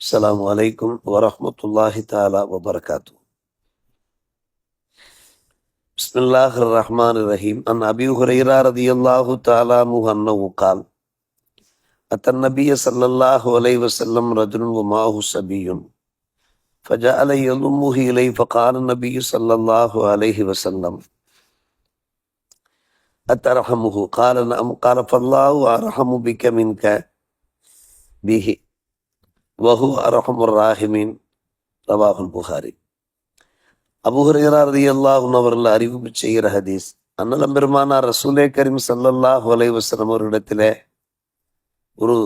السلام عليكم ورحمة الله تعالى وبركاته. بسم الله الرحمن الرحيم. عن أبي هريرة رضي الله تعالى عنه أنه قال: أتى النبي صلى الله عليه وسلم رجل ومعه صبي فجعل يضمه إليه فقال النبي صلى الله عليه وسلم: أترحمه؟ قال نعم. قال: فالله أرحم بك منك به وهو أرحم الراحمين. ரவாஹுல் Bukhari. Abu Hurairah ரலியல்லாஹு அன்ஹு அவர்கள் அறிவிப்பு செய்கிற ஹதீஸ். அன்னலம் பெருமானார் ரசூலே கரீம் ஸல்லல்லாஹு அலைஹி வஸல்லம் அவர்களிடத்திலே ஒரு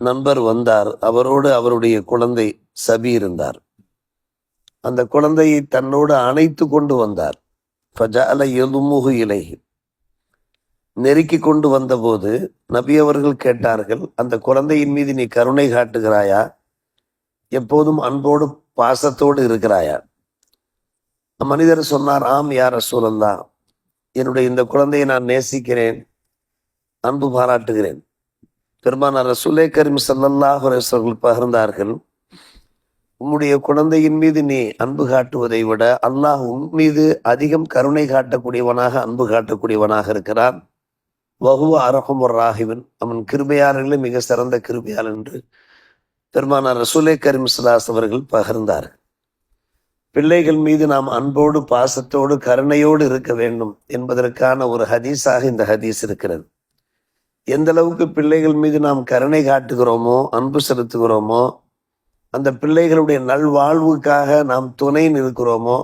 நண்பர் வந்தார். அவரோடு அவருடைய குழந்தை சபி இருந்தார். அந்த குழந்தையை தன்னோடு அணைத்து கொண்டு வந்தார். ஃபஜஅல யதுமுஹு இலைஹி, நெருக்கி கொண்டு வந்தபோது நபி அவர்கள் கேட்டார்கள், அந்த குழந்தையின் மீது நீ கருணை காட்டுகிறாயா? எப்போதும் அன்போடு பாசத்தோடு இருக்கிறாயா? மனிதர் சொன்னார், ஆம் யா ரசூலல்லாஹ், என்னுடைய இந்த குழந்தையை நான் நேசிக்கிறேன், அன்பு பாராட்டுகிறேன். பெருமானார் ரசூலே கரீம் ஸல்லல்லாஹு அலைஹி வஸல்லம் பகிர்ந்தார்கள், உம்முடைய குழந்தையின் மீது நீ அன்பு காட்டுவதை விட அல்லாஹ் உன் மீது அதிகம் கருணை காட்டக்கூடியவனாக, அன்பு காட்டக்கூடியவனாக இருக்கிறான். வஹுவ அர்ஹமுர் ராஹிமீன், அவன் கிருபையாளர்களே மிக சிறந்த கிருபையாளன் என்று பெருமானார் ரசூலே கரீம் ஸல்லல்லாஹு அலைஹி வஸல்லம் அவர்கள் பகிர்ந்தார்கள். பிள்ளைகள் மீது நாம் அன்போடு பாசத்தோடு கருணையோடு இருக்க வேண்டும் என்பதற்கான ஒரு ஹதீஸாக இந்த ஹதீஸ் இருக்கிறது. எந்த அளவுக்கு பிள்ளைகள் மீது நாம் கருணை காட்டுகிறோமோ, அன்பு செலுத்துகிறோமோ, அந்த பிள்ளைகளுடைய நல்வாழ்வுக்காக நாம் துணை நிற்கிறோமோ,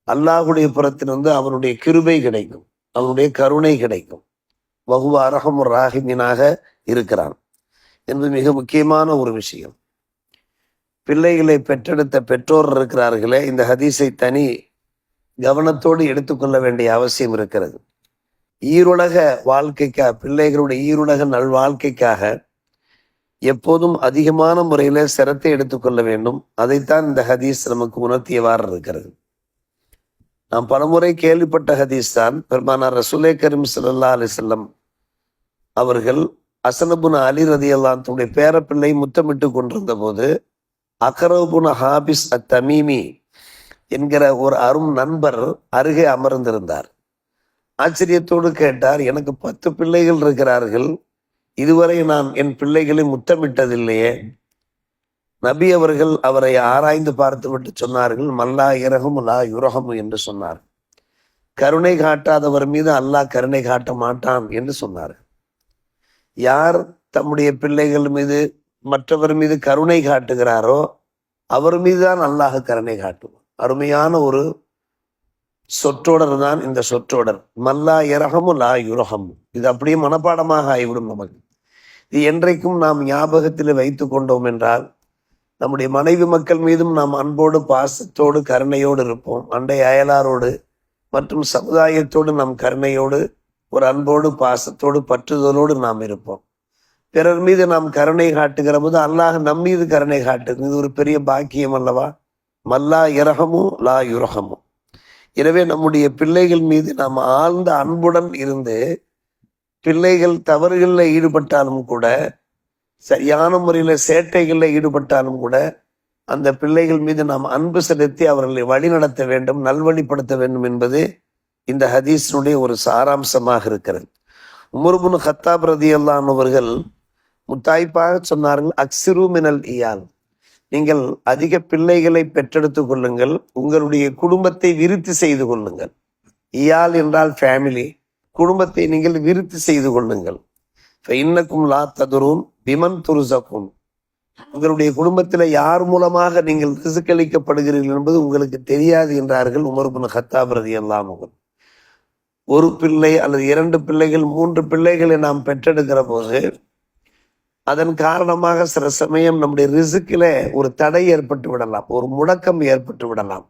அல்லாஹுடைய புறத்திலிருந்து அவனுடைய கிருபை கிடைக்கும், அவனுடைய கருணை கிடைக்கும். வஹுவ அர்ஹமுர் ராஹிமீனாக இருக்கிறான் என்பது மிக முக்கியமான ஒரு விஷயம். பிள்ளைகளை பெற்றெடுத்த பெற்றோர் இருக்கிறார்களே, இந்த ஹதீஸை தனி கவனத்தோடு எடுத்துக்கொள்ள வேண்டிய அவசியம் இருக்கிறது. ஈருலக வாழ்க்கைக்காக, பிள்ளைகளுடைய ஈருலக நல்வாழ்க்கைக்காக எப்போதும் அதிகமான முறையில சிரத்தை எடுத்துக்கொள்ள வேண்டும். அதைத்தான் இந்த ஹதீஸ் நமக்கு உணர்த்தியவாறு இருக்கிறது. நாம் பலமுறை கேள்விப்பட்ட ஹதீஸ் தான். பெருமானார் ரசூலே கரீம் ஸல்லல்லாஹு அலைஹி வஸல்லம் அவர்கள் ஹஸன் அலி ரலியல்லாஹு அன்ஹுடைய பேரப்பிள்ளை முத்தமிட்டு கொண்டிருந்த போது அக்ரபுன் ஹாபிஸ் அத்தமீமி என்கிற ஒரு அரும் நண்பர் அருகே அமர்ந்திருந்தார். ஆச்சரியத்தோடு கேட்டார், எனக்கு 10 பிள்ளைகள் இருக்கிறார்கள், இதுவரை நான் என் பிள்ளைகளை முத்தமிட்டதில்லையே. நபி அவர்கள் அவரை ஆராய்ந்து பார்த்து விட்டு சொன்னார்கள், மல்லா இரஹமு லா யுரஹமு என்று சொன்னார். கருணை காட்டாதவர் மீது அல்லாஹ் கருணை காட்ட மாட்டான் என்று சொன்னார். யார் தம்முடைய பிள்ளைகள் மீது, மற்றவர் மீது கருணை காட்டுகிறாரோ அவர் மீதுதான் அல்லாஹ் கருணை காட்டுவார். அருமையான ஒரு சொற்றொடர் தான் இந்த சொற்றொடர், மல்லா இரஹமு லா யுரஹமு. இது அப்படியே மனப்பாடமாக ஆகிவிடும் நமக்கு. இது என்றைக்கும் நாம் ஞாபகத்தில் வைத்து கொண்டோம் என்றால் நம்முடைய மனைவி மக்கள் மீதும் நாம் அன்போடு பாசத்தோடு கருணையோடு இருப்போம். அண்டை அயலாரோடு மற்றும் சமுதாயத்தோடு நாம் கருணையோடு ஒரு அன்போடு பாசத்தோடு பற்றுதலோடு நாம் இருப்போம். பிறர் மீது நாம் கருணை காட்டுகிற போது அல்லாஹ் நம் மீது கருணை காட்டுது. இது ஒரு பெரிய பாக்கியம் அல்லவா? மல்லா இரஹமு லா யுரஹமு. எனவே நம்முடைய பிள்ளைகள் மீது நாம் ஆழ்ந்த அன்புடன் இருந்து, பிள்ளைகள் தவறுகளில் ஈடுபட்டாலும் கூட, சரியான முறையில் சேட்டைகளில் ஈடுபட்டாலும் கூட, அந்த பிள்ளைகள் மீது நாம் அன்பு செலுத்தி அவர்களை வழிநடத்த வேண்டும், நல்வழிப்படுத்த வேண்டும் என்பது இந்த ஹதீஸினுடைய ஒரு சாராம்சமாக இருக்கிறது. உமர் இப்னு கத்தாப் ரலியல்லாஹு அன்ஹு அவர்கள் முத்தாய்ப்பாக சொன்னார்கள், அக்ஸிரு மினல் இயால், நீங்கள் அதிக பிள்ளைகளை பெற்றெடுத்துக் கொள்ளுங்கள், உங்களுடைய குடும்பத்தை விருத்தி செய்து கொள்ளுங்கள். இயால் என்றால் ஃபேமிலி, குடும்பத்தை நீங்கள் விருத்தி செய்து கொள்ளுங்கள். இன்னக்கும் லா ததுரும் பிமன் துருசக்கும், உங்களுடைய குடும்பத்தில் யார் மூலமாக நீங்கள் ரிசுக்களிக்கப்படுகிறீர்கள் என்பது உங்களுக்கு தெரியாது என்றார்கள் உமர் இப்னு கத்தாப் ரலியல்லாஹு அன்ஹு. ஒரு பிள்ளை அல்லது 2 பிள்ளைகள் 3 பிள்ளைகளை நாம் பெற்றெடுக்கிற போது அதன் காரணமாக சில சமயம் நம்முடைய ரிசுக்கில ஒரு தடை ஏற்பட்டு விடலாம், ஒரு முடக்கம் ஏற்பட்டு விடலாம்.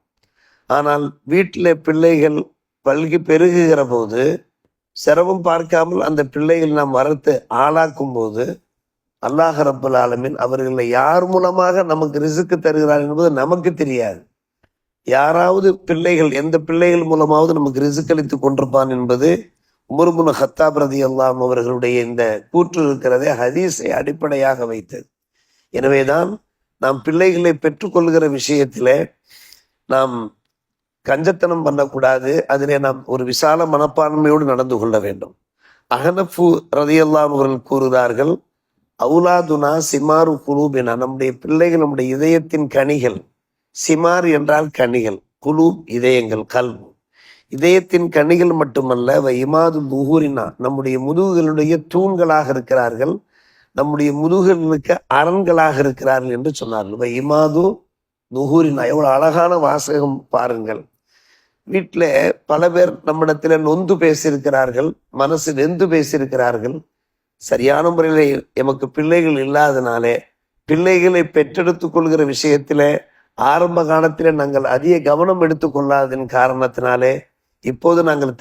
ஆனால் வீட்டில் பிள்ளைகள் பல்கி பெருகுகிற போது சிரமம் பார்க்காமல் அந்த பிள்ளைகள் நாம் வளர்த்து ஆளாக்கும் போது அல்லாஹ் ரப்பல் ஆலமீன் அவர்களை யார் மூலமாக நமக்கு ரிசுக்கு தருகிறார் என்பது நமக்கு தெரியாது. யாராவது பிள்ளைகள், எந்த பிள்ளைகள் மூலமாவது நமக்கு ரிசுக்களித்து கொண்டிருப்பான் என்பது உமர் இப்னு கத்தாப் ரலியல்லாஹு அன்ஹு அவர்களுடைய இந்த கூற்று இருக்கிறதே ஹதீஸை அடிப்படையாக வைத்தது. எனவேதான் நாம் பிள்ளைகளை பெற்றுக்கொள்கிற விஷயத்திலே நாம் கஞ்சத்தனம் பண்ணக்கூடாது. அதிலே நாம் ஒரு விசால மனப்பான்மையோடு நடந்து கொள்ள வேண்டும். அஹனஃபு ரலியல்லாஹு அவர்கள் கூறுகிறார்கள், அவுலாதுனா சிமாரு குலூபினா, நம்முடைய பிள்ளைகள் நம்முடைய இதயத்தின் கனிகள். சிமார் என்றால் கனிகள், குலூப் இதயங்கள், கல்பு. இதயத்தின் கனிகள் மட்டுமல்ல, இமாது துஹூரினா, நம்முடைய முதுகுகளுடைய தூண்களாக இருக்கிறார்கள், நம்முடைய முதுகுகளுக்கு அரண்களாக இருக்கிறார்கள் என்று சொன்னார்கள். இமாது துஹூரினா, எவ்வளவு அழகான வாசகம் பாருங்கள். வீட்டில் பல பேர் நம்மிடத்துல நொந்து பேசியிருக்கிறார்கள், மனசு வெந்து பேசியிருக்கிறார்கள். சரியான முறையில் எமக்கு பிள்ளைகள் இல்லாதனாலே பிள்ளைகளை பெற்றெடுத்துக் கொள்கிற விஷயத்தில ஆரம்ப காலத்தில நாங்கள் அதிக கவனம் எடுத்துக்கொள்ளாததின் காரணத்தினாலே இப்போது நாங்கள்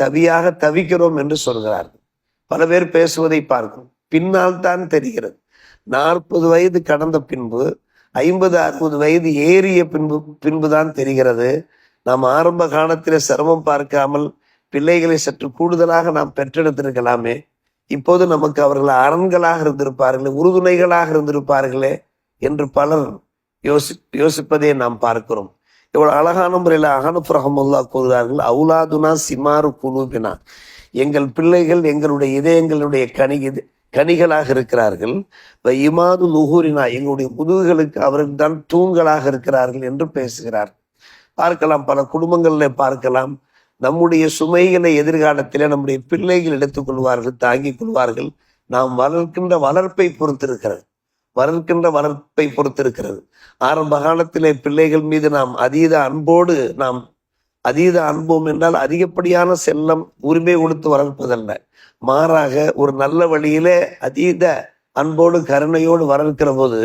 தவிக்கிறோம் என்று சொல்கிறார்கள். பல பேர் பேசுவதை பார்க்கிறோம், பின்னால் தான் தெரிகிறது. 40 வயது கடந்த பின்பு, 50 60 வயது ஏறிய பின்புதான் தெரிகிறது, நாம் ஆரம்ப காலத்தில் சிரமம் பார்க்காமல் பிள்ளைகளை சற்று கூடுதலாக நாம் பெற்றெடுத்திருக்கலாமே, இப்போது நமக்கு அவர்கள் அரண்களாக இருந்திருப்பார்களே, உறுதுணைகளாக இருந்திருப்பார்களே என்று பலர் யோசிப்பதை நாம் பார்க்கிறோம். இவ்வளவு அழகான முறையில் அஹனஃப் ரஹ்மத்துல்லாஹ் கூறுகிறார்கள், அவுலாதுனா சிமாரு குலூபினா, எங்கள் பிள்ளைகள் எங்களுடைய இதயங்களுடைய கனிகளாக இருக்கிறார்கள். இமாது நுகூரினா, எங்களுடைய முதுகுகளுக்கு அவர்கள் தான் தூண்களாக இருக்கிறார்கள் என்று பேசுகிறார். பார்க்கலாம், பல குடும்பங்களில் பார்க்கலாம், நம்முடைய சுமைகளை எதிர்காலத்தில் நம்முடைய பிள்ளைகள் எடுத்துக்கொள்வார்கள், தாங்கிக் கொள்வார்கள். நாம் வளர்க்கின்ற வளர்ப்பை பொறுத்திருக்கிறது. ஆரம்ப காலத்திலே பிள்ளைகள் மீது நாம் அதீத அன்போம் என்றால் அதிகப்படியான செல்லம் உரிமை கொடுத்து வளர்ப்பதல்ல, மாறாக ஒரு நல்ல வழியிலே அதீத அன்போடு கருணையோடு வளர்க்கிற போது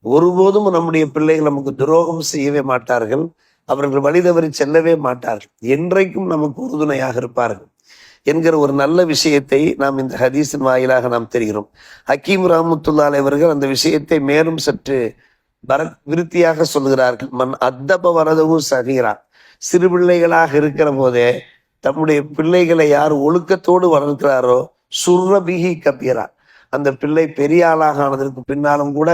ஒருபோதும் நம்முடைய பிள்ளைகள் நமக்கு துரோகம் செய்யவே மாட்டார்கள், அவர்கள் வழி தவறி செல்லவே மாட்டார்கள், என்றைக்கும் நமக்கு உறுதுணையாக இருப்பார்கள் என்கிற ஒரு நல்ல விஷயத்தை நாம் இந்த ஹதீஸின் வாயிலாக நாம் தெரிகிறோம். ஹக்கீம் ரஹ்மத்துல்லாஹி அவர்கள் அந்த விஷயத்தை மேலும் சற்று விருத்தியாக சொல்கிறார்கள். மன் அத்தப வரதவு சகீரா, சிறு பிள்ளைகளாக இருக்கிற போதே தம்முடைய பிள்ளைகளை யார் ஒழுக்கத்தோடு வளர்க்கிறாரோ சுர்ரபிஹி கபீரா, அந்த பிள்ளை பெரிய ஆளாக ஆனதற்கு பின்னாலும் கூட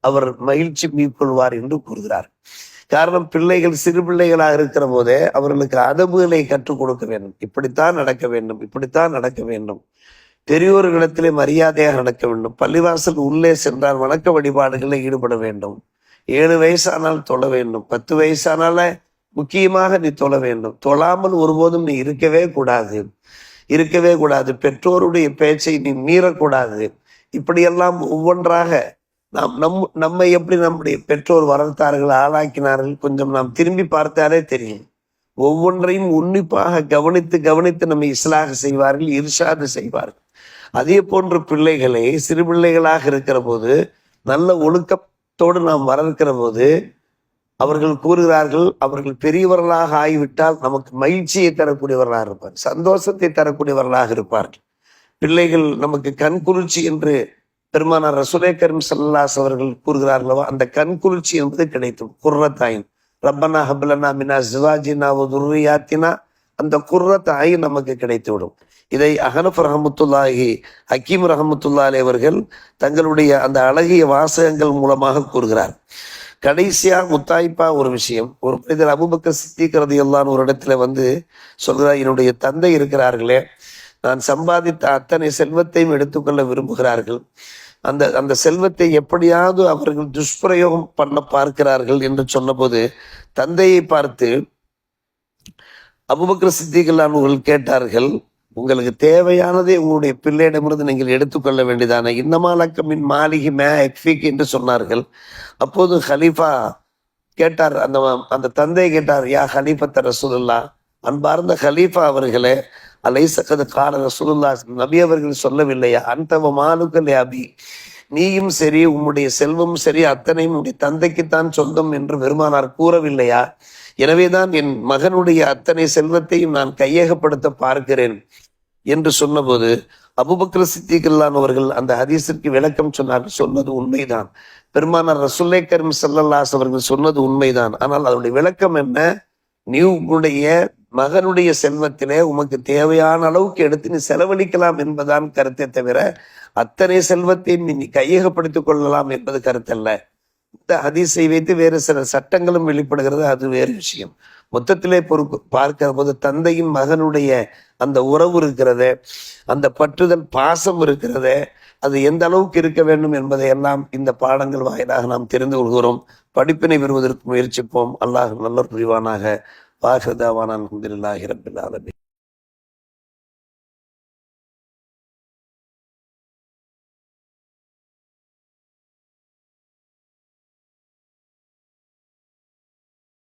அவர் மகிழ்ச்சி மீட்கொள்வார் என்று கூறுகிறார். காரணம், பிள்ளைகள் சிறு பிள்ளைகளாக இருக்கிற போதே அவர்களுக்கு அதபுகளை கற்றுக் கொடுக்க வேண்டும். இப்படித்தான் நடக்க வேண்டும், பெரியோர்களிடத்திலே மரியாதையாக நடக்க வேண்டும், பள்ளிவாசல் உள்ளே சென்றால் வணக்க வழிபாடுகளில் ஈடுபட வேண்டும், 7 வயசானால் தொழ வேண்டும், 10 வயசானால முக்கியமாக நீ தொழ வேண்டும், தொழாமல் ஒருபோதும் நீ இருக்கவே கூடாது, பெற்றோருடைய பேச்சை நீ மீறக்கூடாது. இப்படியெல்லாம் ஒவ்வொன்றாக நம்மை எப்படி நம்முடைய பெற்றோர் வளர்த்தார்கள், ஆளாக்கினார்கள், கொஞ்சம் நாம் திரும்பி பார்த்தாலே தெரியும். ஒவ்வொன்றையும் உன்னிப்பாக கவனித்து நம்மை இஸ்லாக செய்வார்கள், இர்ஷாது செய்வார்கள். அதே போன்ற பிள்ளைகளை சிறு பிள்ளைகளாக இருக்கிற போது நல்ல ஒழுக்கத்தோடு நாம் வளர்க்கிற போது அவர்கள் கூறுகிறார்கள், அவர்கள் பெரியவர்களாக ஆகிவிட்டால் நமக்கு மகிழ்ச்சியை தரக்கூடியவர்களாக இருப்பார், சந்தோஷத்தை தரக்கூடியவர்களாக இருப்பார்கள். பிள்ளைகள் நமக்கு கண்குளிர்ச்சி என்று பெருமானார் ரசூலே கரீம் ஸல்லல்லாஹு அலைஹி அவர்கள் கூறுகிறார்களோ, அந்த கண்குளிர்ச்சி என்பது கிடைக்கும். குர்ரத்தாயின் ரப்பனா ஹப்லனா மின் அஸ்வாஜினா வ துர்ரியாத்தினா, அந்த குர்ரத்தாயின் நமக்கு கிடைத்துவிடும். இதை அஹனஃப் ரஹ்மத்துல்லாஹி ஹக்கீம் ரஹ்மத்துல்லாஹி அவர்கள் தங்களுடைய அந்த அழகிய வாசகங்கள் மூலமாக கூறுகிறார். கடைசியா முத்தாய்ப்பா ஒரு விஷயம், ஒரு மனிதர் அபூபக்கர் சித்தீக் ரலியல்லாஹு ஒரு இடத்துல வந்து சொல்கிறார், என்னுடைய தந்தை இருக்கிறார்களே, நான் சம்பாதித்த அத்தனை செல்வத்தையும் எடுத்துக்கொள்ள விரும்புகிறார்கள், அந்த செல்வத்தை எப்படியாவது அவர்கள் துஷ்பிரயோகம் பண்ண பார்க்கிறார்கள் என்று சொன்னபோது தந்தையை பார்த்து அபூபக்கர் சித்தீக் அவர்கள் கேட்டார்கள், உங்களுக்கு தேவையானதை உங்களுடைய பிள்ளையிடமிருந்து நீங்கள் எடுத்துக்கொள்ள வேண்டியதான இன்னமாலக்கமின் மாளிகை மே எக்ஃபிக் என்று சொன்னார்கள். அப்போது ஹலீஃபா கேட்டார், அந்த தந்தை கேட்டார், யா ஹலீஃபத்த ரசூலுல்லாஹ், அன்பார்ந்த ஹலீஃபா அவர்களே, அலைசகது கால ரசூலுல்லாஹ், நபி அவர்கள் சொல்லவில்லையா, அன்தவ மாலுக்கல் அபி, நீயும் சரி உம்முடைய செல்வமும் சரி அத்தனையும் உடைய தந்தைக்குத்தான் சொந்தம் என்று பெருமானார் கூறவில்லையா? எனவேதான் என் மகனுடைய அத்தனை செல்வத்தையும் நான் கையகப்படுத்த பார்க்கிறேன் என்று சொன்னபோது அபூபக்கர் சித்தீக் அவர்கள் அந்த ஹதீஸிற்கு விளக்கம் சொன்னார்கள். சொன்னது உண்மைதான், பெருமானார் ரசூலே கரீம் ஸல்லல்லாஹு அலைஹி அவர்கள் சொன்னது உண்மைதான். ஆனால் அதனுடைய விளக்கம் என்ன? நீ உங்களுடைய மகனுடைய செல்வத்திலே உமக்கு தேவையான அளவுக்கு எடுத்து நீ செலவழிக்கலாம் என்பதான் கருத்தை தவிர அத்தனை செல்வத்தை நீ கையகப்படுத்திக் கொள்ளலாம் என்பது கருத்தல்ல. இந்த ஹதீஸை வைத்து வேறு சில சட்டங்களும் வெளிப்படுகிறது, அது வேறு விஷயம். மொத்தத்திலே பார்க்கிற போது தந்தையின் மகனுடைய அந்த உறவு இருக்கிறதே, அந்த பற்றுதல் பாசம் இருக்கிறதே, அது எந்த அளவுக்கு இருக்க வேண்டும் என்பதை எல்லாம் இந்த பாடங்கள் வாயிலாக நாம் தெரிந்து கொள்கிறோம். படிப்பினை பெறுவதற்கு முயற்சிப்போம். அல்லாஹ் நல்ல புரிவானாக. வாஹிர் தாவானா அல்ஹம்துலில்லாஹி ரப்பில் ஆலமீன்.